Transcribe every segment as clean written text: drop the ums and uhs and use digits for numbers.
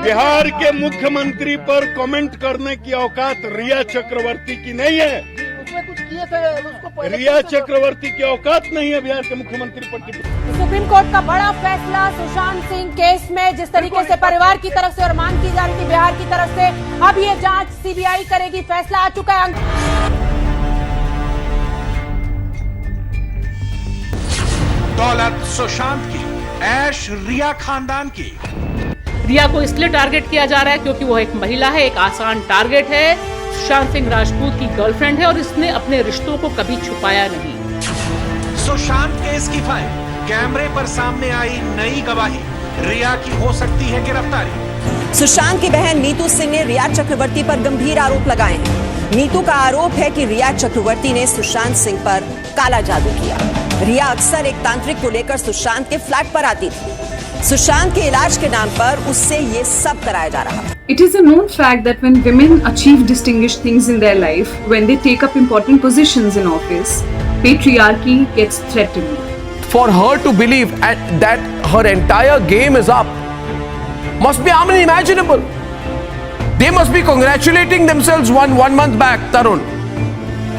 बिहार के मुख्यमंत्री पर कमेंट करने की औकात रिया चक्रवर्ती की नहीं है। कुछ किए थे रिया चक्रवर्ती की औकात नहीं है बिहार के मुख्यमंत्री पर। सुप्रीम कोर्ट का बड़ा फैसला सुशांत सिंह केस में, जिस तरीके से परिवार की तरफ से और मांग की जा रही थी बिहार की तरफ से, अब ये जांच सीबीआई करेगी। फैसला आ चुका है। दौलत सुशांत की, ऐश रिया खानदान की। रिया को इसलिए टारगेट किया जा रहा है क्योंकि वो एक महिला है, एक आसान टारगेट है। सुशांत सिंह राजपूत की गर्लफ्रेंड है और इसने अपने रिश्तों को कभी छुपाया नहीं। सुशांत केस की फाइल, कैमरे पर सामने आई नई गवाही, रिया की हो सकती है गिरफ्तारी। सुशांत की बहन नीतू सिंह ने रिया चक्रवर्ती पर गंभीर आरोप लगाए हैं। नीतू का आरोप है कि रिया चक्रवर्ती ने सुशांत सिंह पर काला जादू किया। रिया अक्सर एक तांत्रिक को लेकर सुशांत के फ्लैट पर आती थी। सुशांत के इलाज के नाम पर उससे ये सब कराया जा रहा है। It is a known fact that when women achieve distinguished things in their life, when they take up important positions in office, patriarchy gets threatened. For her to believe that her entire game is up must be unimaginable. They must be congratulating themselves one month back, Tarun.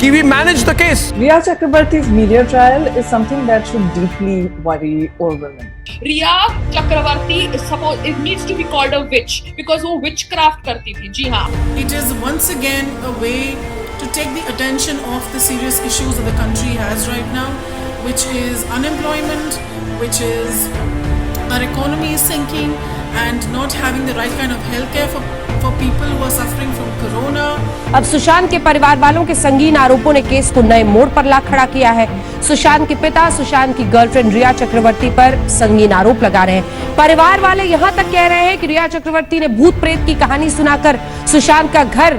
Ki we managed the case. Rhea Chakraborty's media trial is something that should deeply worry all women. Rhea Chakraborty it needs to be called a witch because वो witchcraft करती थी। जी हाँ। It is once again a way to take the attention off the serious issues that the country has right now, which is unemployment, which is our economy is sinking, and not having the right kind of healthcare for people who are suffering from corona. अब सुशांत के परिवार वालों के संगीन आरोपों ने case को नए मोड़ पर ला खड़ा किया है। सुशांत के पिता सुशांत की गर्लफ्रेंड रिया चक्रवर्ती पर संगीन आरोप लगा रहे हैं। परिवार वाले यहां तक कह रहे हैं कि रिया चक्रवर्ती ने भूत प्रेत की कहानी सुनाकर सुशांत का घर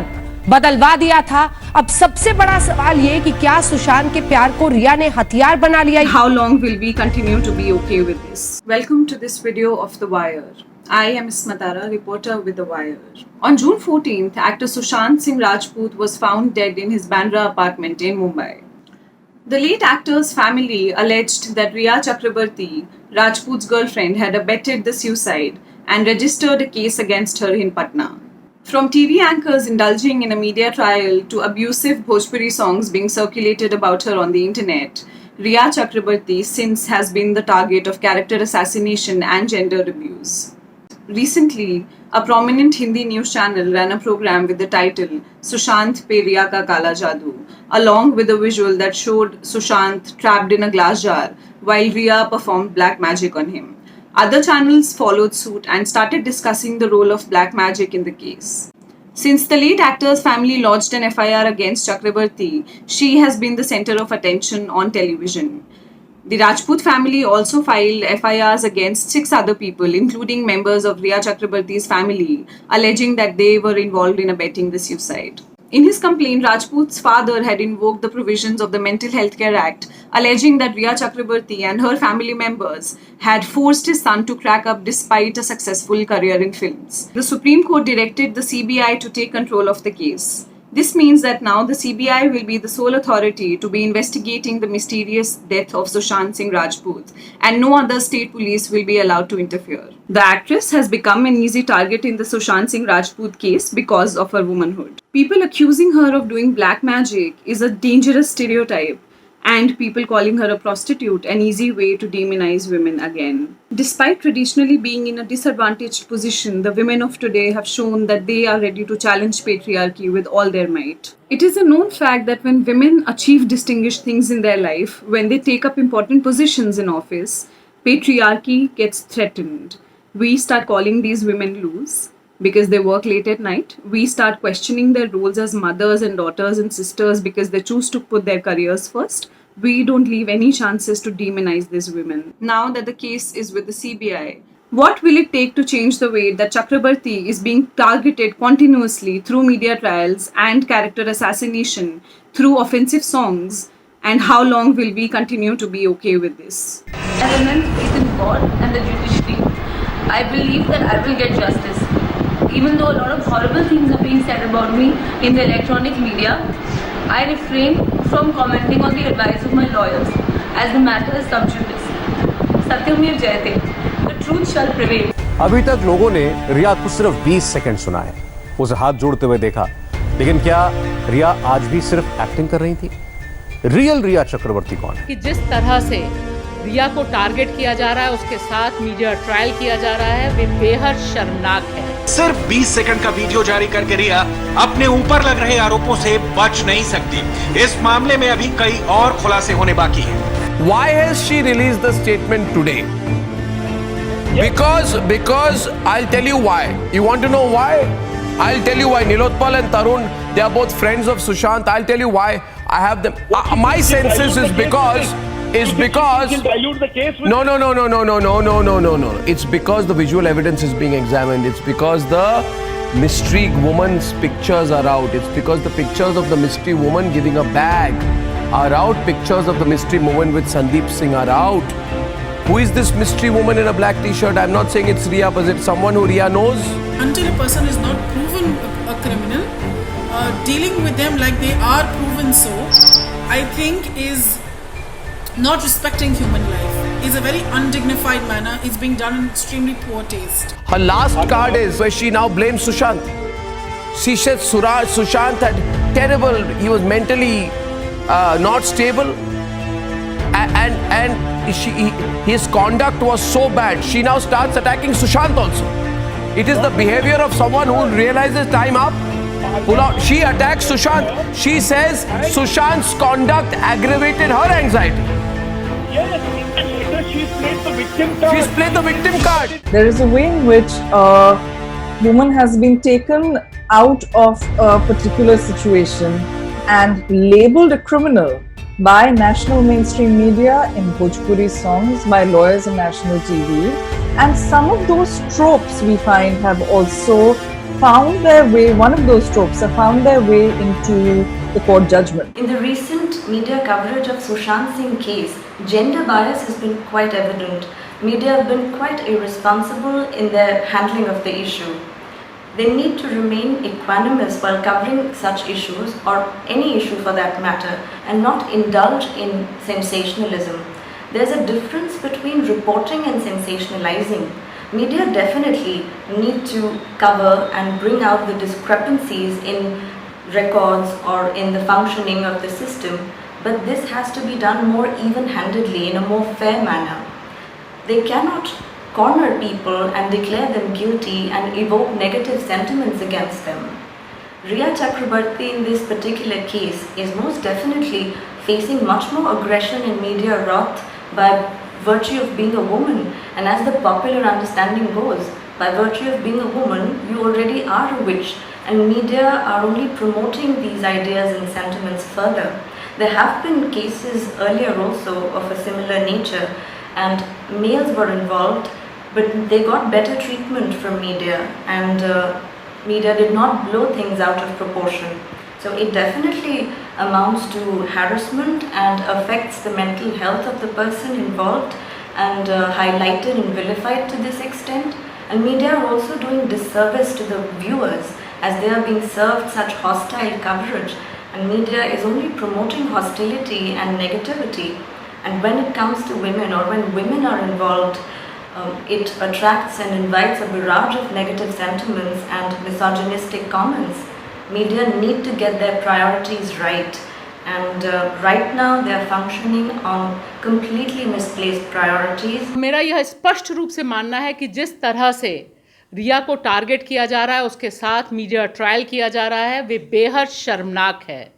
बदलवा दिया था। अब सबसे बड़ा सवाल ये कि क्या सुशांत के प्यार को रिया ने हथियार बना लिया? How long will we continue to be okay with this? Welcome to this video of The Wire. I am Smatara, reporter with The Wire. On June 14th, actor Sushant Singh Rajput was found dead in his Bandra apartment in Mumbai. The late actor's family alleged that Rhea Chakraborty, Rajput's girlfriend, had abetted the suicide and registered a case against her in Patna. From TV anchors indulging in a media trial to abusive Bhojpuri songs being circulated about her on the internet, Rhea Chakraborty since has been the target of character assassination and gender abuse. Recently, a prominent Hindi news channel ran a program with the title Sushant Pe Rhea Ka Kaala Jaadu, along with a visual that showed Sushant trapped in a glass jar while Rhea performed black magic on him. Other channels followed suit and started discussing the role of black magic in the case. Since the late actor's family lodged an FIR against Chakraborty, she has been the center of attention on television. The Rajput family also filed FIRs against 6 other people, including members of Rhea Chakraborty's family, alleging that they were involved in abetting the suicide. In his complaint, Rajput's father had invoked the provisions of the Mental Health Care Act, alleging that Rhea Chakraborty and her family members had forced his son to crack up despite a successful career in films. The Supreme Court directed the CBI to take control of the case. This means that now the CBI will be the sole authority to be investigating the mysterious death of Sushant Singh Rajput, and no other state police will be allowed to interfere. The actress has become an easy target in the Sushant Singh Rajput case because of her womanhood. People accusing her of doing black magic is a dangerous stereotype, and people calling her a prostitute an easy way to demonize women again. Despite traditionally being in a disadvantaged position, the women of today have shown that they are ready to challenge patriarchy with all their might. It is a known fact that when women achieve distinguished things in their life, when they take up important positions in office, patriarchy gets threatened. We start calling these women loose because they work late at night. We start questioning their roles as mothers and daughters and sisters because they choose to put their careers first. We don't leave any chances to demonize these women. Now that the case is with the CBI, what will it take to change the way that Chakraborty is being targeted continuously through media trials and character assassination through offensive songs? And how long will we continue to be okay with this? As a man's faith in God and the judiciary, I believe that I will get justice. Even though a lot of horrible things are being said about me in the electronic media, I refrain from commenting on the advice of my lawyers as the matter is sub judice. सत्यमेव जयते, the truth shall prevail. अभी तक लोगों ने रिया को सिर्फ 20 second सुना है, उसे हाथ जोड़ते हुए देखा, लेकिन क्या रिया आज भी सिर्फ एक्टिंग कर रही थी? रियल रिया चक्रवर्ती कौन है? कि जिस तरह से रिया को टारगेट किया जा रहा है, उसके साथ मीडिया ट्रायल किया जा रहा है, वे बेहद शर्मनाक है। सिर्फ 20 सेकंड का वीडियो जारी करके रिया अपने ऊपर लग रहे आरोपों से बच नहीं सकती। इस मामले में अभी कई और खुलासे होने बाकी हैं। Why has she released the statement today? Because I'll tell you why. You want to know why? I'll tell you why. Nilotpal and Tarun, they are both friends of Sushant. I'll tell you why I have them. My senses is because no. It's because the visual evidence is being examined. It's because the mystery woman's pictures are out. It's because the pictures of the mystery woman giving a bag are out. Pictures of the mystery woman with Sandeep Singh are out. Who is this mystery woman in a black t-shirt? I'm not saying it's Rhea, but it's someone who Rhea knows. Until a person is not proven a criminal, dealing with them like they are proven so, I think is not respecting human life. Is a very undignified manner. It's being done in extremely poor taste. Her last card is where she now blames Sushant. She said Sushant had terrible, he was mentally not stable, and his conduct was so bad. She now starts attacking Sushant also. It is the behavior of someone who realizes time up. Pull out. She attacks Sushant. She says Sushant's conduct aggravated her anxiety. Yes, later she's played the victim card. She's played the victim card. There is a way in which a woman has been taken out of a particular situation and labeled a criminal by national mainstream media in Bhojpuri songs, by lawyers on national TV, and some of those tropes we find have also found their way, one of those tropes have found their way into the court judgment. In the recent media coverage of Sushant Singh case, gender bias has been quite evident. Media have been quite irresponsible in their handling of the issue. They need to remain equanimous while covering such issues, or any issue for that matter, and not indulge in sensationalism. There's a difference between reporting and sensationalizing. Media definitely need to cover and bring out the discrepancies in records or in the functioning of the system, but this has to be done more even-handedly, in a more fair manner. They cannot corner people and declare them guilty and evoke negative sentiments against them. Rhea Chakraborty in this particular case is most definitely facing much more aggression and media wrath by virtue of being a woman, and as the popular understanding goes, by virtue of being a woman, you already are a witch, and media are only promoting these ideas and sentiments further. There have been cases earlier also of a similar nature, and males were involved, but they got better treatment from media, and media did not blow things out of proportion. So it definitely amounts to harassment and affects the mental health of the person involved, and highlighted and vilified to this extent. And media are also doing disservice to the viewers as they are being served such hostile coverage, and media is only promoting hostility and negativity. And when it comes to women, or when women are involved, it attracts and invites a barrage of negative sentiments and misogynistic comments. Media need to get their priorities right, and right now they are functioning on completely misplaced priorities. मेरा यह स्पष्ट रूप से मानना है कि जिस तरह से रिया को टारगेट किया जा रहा है, उसके साथ मीडिया ट्रायल किया जा रहा है, वे बेहद शर्मनाक है।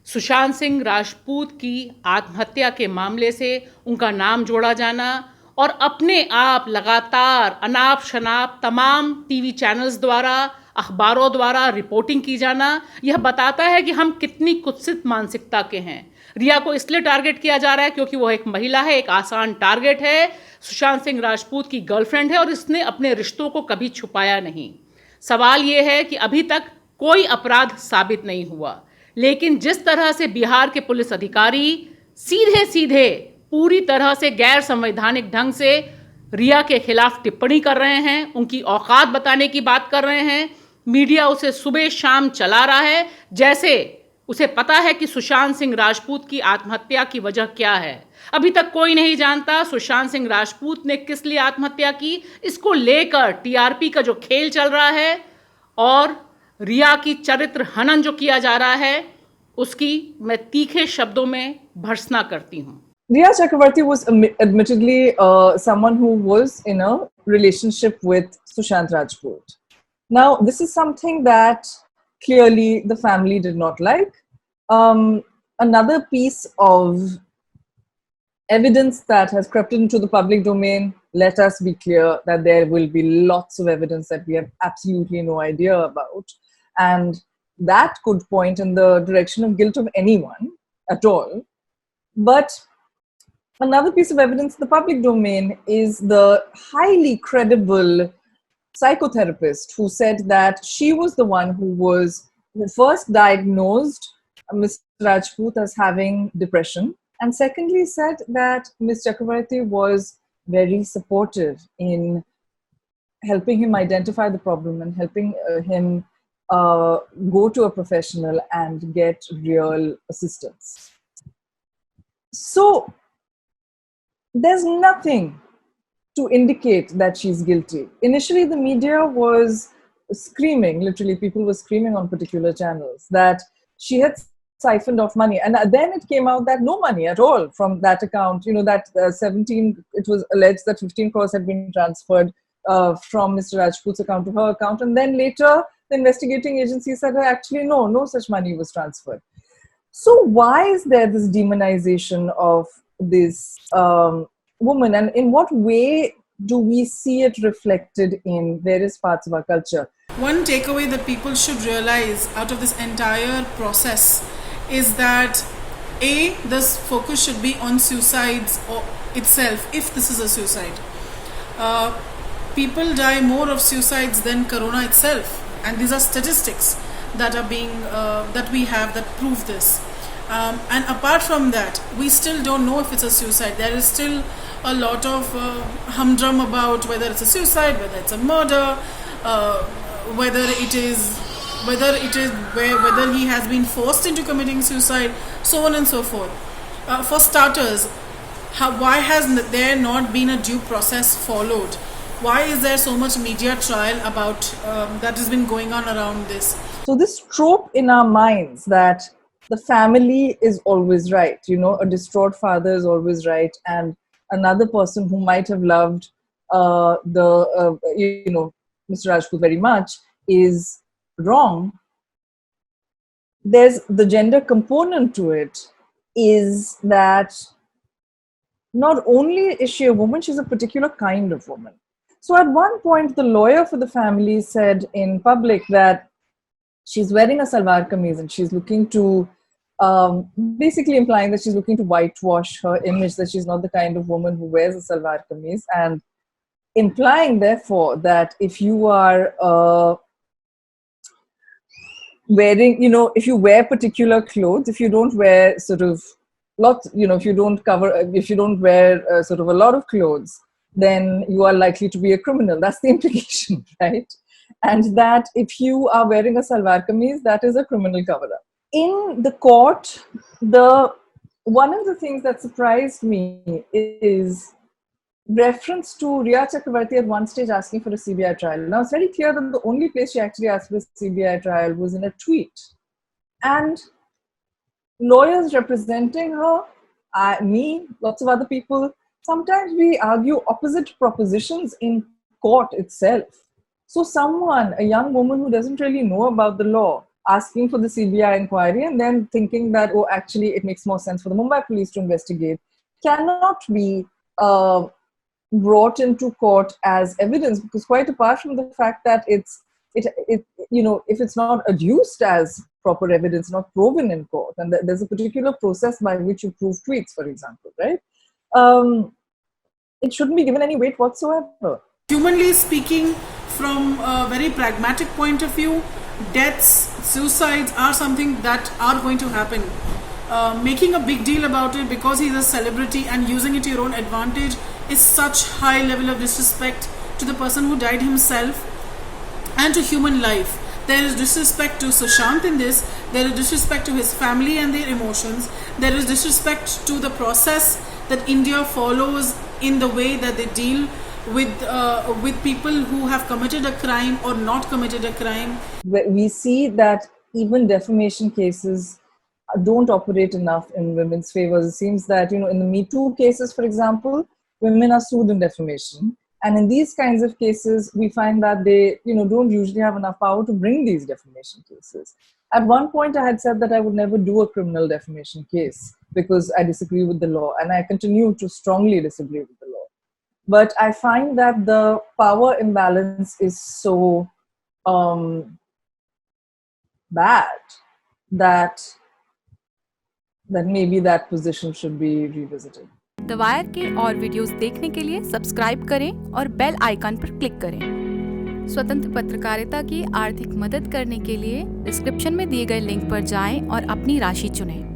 सुशांत सिंह राजपूत की आत्महत्या के मामले से उनका नाम जोड़ा जाना और अपने आप लगातार अनाप शनाप तमाम टीवी चैनल्स द्वारा, अखबारों द्वारा रिपोर्टिंग की जाना, यह बताता है कि हम कितनी कुत्सित मानसिकता के हैं। रिया को इसलिए टारगेट किया जा रहा है क्योंकि वह एक महिला है, एक आसान टारगेट है, सुशांत सिंह राजपूत की गर्लफ्रेंड है और इसने अपने रिश्तों को कभी छुपाया नहीं। सवाल यह है कि अभी तक कोई अपराध साबित नहीं हुआ, लेकिन जिस तरह से बिहार के पुलिस अधिकारी सीधे सीधे पूरी तरह से गैर संवैधानिक ढंग से रिया के खिलाफ टिप्पणी कर रहे हैं, उनकी औकात बताने की बात कर रहे हैं, मीडिया उसे सुबह शाम चला रहा है, जैसे उसे पता है कि सुशांत सिंह राजपूत की आत्महत्या की वजह क्या है। अभी तक कोई नहीं जानता सुशांत सिंह राजपूत ने किस लिए आत्महत्या की। इसको लेकर टीआरपी का जो खेल चल रहा है और रिया की चरित्र हनन जो किया जा रहा है, उसकी मैं तीखे शब्दों में भर्त्सना करती हूं। Rhea Chakraborty was admittedly someone who was in a relationship with Sushant Rajput. Now, this is something that clearly the family did not like. Another piece of evidence that has crept into the public domain, let us be clear that there will be lots of evidence that we have absolutely no idea about. And that could point in the direction of guilt of anyone at all. But another piece of evidence in the public domain is the highly credible psychotherapist who said that she was the one who first diagnosed Ms. Rajput as having depression, and secondly said that Ms. Chakraborty was very supportive in helping him identify the problem and helping him go to a professional and get real assistance. So there's nothing to indicate that she's guilty. Initially, the media was screaming, literally people were screaming on particular channels that she had siphoned off money. And then it came out that no money at all from that account, that it was alleged that 15 crores had been transferred from Mr. Rajput's account to her account. And then later, the investigating agency said, actually, no such money was transferred. So why is there this demonization of this woman, and in what way do we see it reflected in various parts of our culture? One takeaway that people should realize out of this entire process is that this focus should be on suicides itself, if this is a suicide. People die more of suicides than corona itself, and these are statistics that are being that we have that prove this. And apart from that, we still don't know if it's a suicide. There is still a lot of humdrum about whether it's a suicide, whether it's a murder, whether he has been forced into committing suicide, so on and so forth. For starters, why has there not been a due process followed? Why is there so much media trial about that has been going on around this? So this trope in our minds that the family is always right, a distraught father is always right, and another person who might have loved Mr. Rajput very much is wrong. There's the gender component to it, is that not only is she a woman, she's a particular kind of woman. So at one point, the lawyer for the family said in public that she's wearing a salwar kameez and she's looking to, basically implying that she's looking to whitewash her image, that she's not the kind of woman who wears a salwar kameez, and implying therefore that if you are wearing, if you wear particular clothes, if you don't wear if you don't wear sort of a lot of clothes, then you are likely to be a criminal. That's the implication, right? And that if you are wearing a salwar kameez, that is a criminal cover-up. In the court, one of the things that surprised me is reference to Rhea Chakraborty at one stage asking for a CBI trial. Now, it's very clear that the only place she actually asked for a CBI trial was in a tweet. And lawyers representing her, me, lots of other people, sometimes we argue opposite propositions in court itself. So someone, a young woman who doesn't really know about the law, asking for the CBI inquiry and then thinking that, actually it makes more sense for the Mumbai police to investigate, cannot be brought into court as evidence, because quite apart from the fact that if it's not adduced as proper evidence, not proven in court, and there's a particular process by which you prove tweets, for example, right? It shouldn't be given any weight whatsoever. Humanly speaking, from a very pragmatic point of view, deaths, suicides are something that are going to happen. Making a big deal about it because he's a celebrity and using it to your own advantage is such high level of disrespect to the person who died himself and to human life, There is disrespect to Sushant in this. There is disrespect to his family and their emotions. There is disrespect to the process that India follows in the way that they deal with people who have committed a crime or not committed a crime. We see that even defamation cases don't operate enough in women's favor. It seems that, in the Me Too cases, for example, women are sued in defamation. And in these kinds of cases, we find that they, don't usually have enough power to bring these defamation cases. At one point, I had said that I would never do a criminal defamation case because I disagree with the law, and I continue to strongly disagree with the law. But I find that the power imbalance is so bad that maybe that position should be revisited. The wire के और videos देखने के लिए subscribe करें और bell icon पर click करें। स्वतंत्र पत्रकारिता की आर्थिक मदद करने के लिए डिस्क्रिप्शन में दिए गए लिंक पर जाएं और अपनी राशि चुनें।